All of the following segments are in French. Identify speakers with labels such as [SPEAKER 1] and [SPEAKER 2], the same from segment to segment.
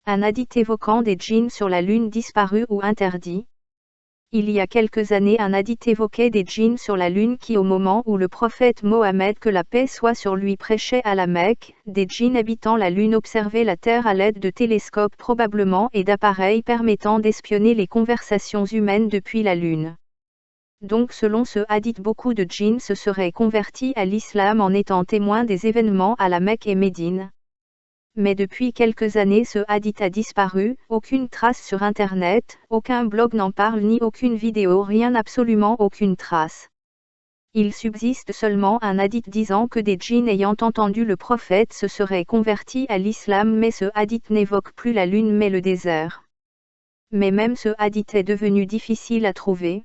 [SPEAKER 1] Un hadith évoquant des djinns sur la Lune disparu ou interdit. Il y a quelques années, un hadith évoquait des djinns sur la Lune qui, au moment où le prophète Mohammed, que la paix soit sur lui, prêchait à la Mecque, des djinns habitant la Lune observaient la Terre à l'aide de télescopes probablement et d'appareils permettant d'espionner les conversations humaines depuis la Lune. Donc selon ce hadith, beaucoup de djinns se seraient convertis à l'islam en étant témoins des événements à la Mecque et Médine. Mais depuis quelques années ce hadith a disparu, aucune trace sur internet, aucun blog n'en parle ni aucune vidéo, rien, absolument aucune trace. Il subsiste seulement un hadith disant que des djinns ayant entendu le prophète se seraient convertis à l'islam, mais ce hadith n'évoque plus la Lune mais le désert. Mais même ce hadith est devenu difficile à trouver.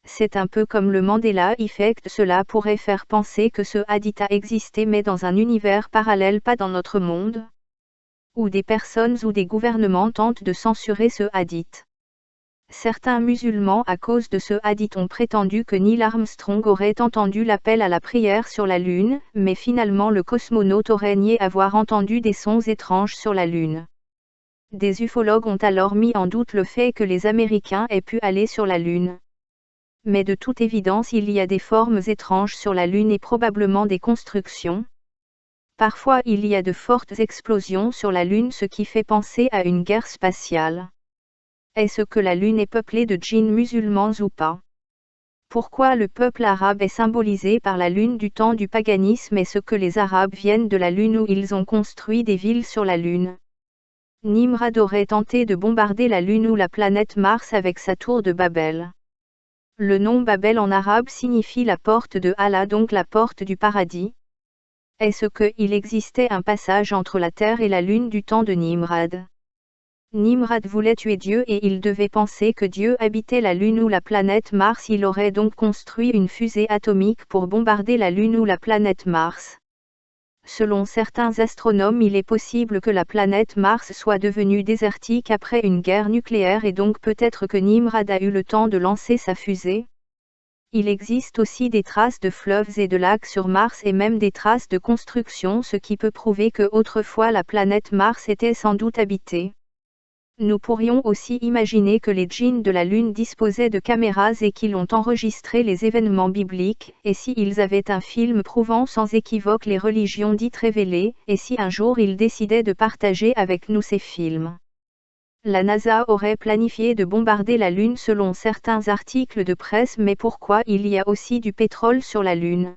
[SPEAKER 1] C'est un peu comme le Mandela Effect, cela pourrait faire penser que ce hadith a existé mais dans un univers parallèle, pas dans notre monde. Ou des personnes ou des gouvernements tentent de censurer ce hadith. Certains musulmans à cause de ce hadith ont prétendu que Neil Armstrong aurait entendu l'appel à la prière sur la Lune, mais finalement le cosmonaute aurait nié avoir entendu des sons étranges sur la Lune. Des ufologues ont alors mis en doute le fait que les Américains aient pu aller sur la Lune. Mais de toute évidence il y a des formes étranges sur la Lune et probablement des constructions. Parfois il y a de fortes explosions sur la Lune, ce qui fait penser à une guerre spatiale. Est-ce que la Lune est peuplée de djinns musulmans ou pas? Pourquoi le peuple arabe est symbolisé par la Lune du temps du paganisme? Est-ce que les Arabes viennent de la Lune ou ils ont construit des villes sur la Lune? Nimrod aurait tenté de bombarder la Lune ou la planète Mars avec sa tour de Babel. Le nom Babel en arabe signifie la porte de Allah, donc la porte du paradis. Est-ce qu'il existait un passage entre la terre et la lune du temps de Nimrod? Nimrod voulait tuer Dieu et il devait penser que Dieu habitait la lune ou la planète Mars. Il aurait donc construit une fusée atomique pour bombarder la lune ou la planète Mars. Selon certains astronomes, il est possible que la planète Mars soit devenue désertique après une guerre nucléaire et donc peut-être que Nimrod a eu le temps de lancer sa fusée. Il existe aussi des traces de fleuves et de lacs sur Mars et même des traces de construction, ce qui peut prouver que autrefois la planète Mars était sans doute habitée. Nous pourrions aussi imaginer que les djinns de la Lune disposaient de caméras et qu'ils ont enregistré les événements bibliques, et si ils avaient un film prouvant sans équivoque les religions dites révélées, et si un jour ils décidaient de partager avec nous ces films. La NASA aurait planifié de bombarder la Lune selon certains articles de presse, mais pourquoi il y a aussi du pétrole sur la Lune?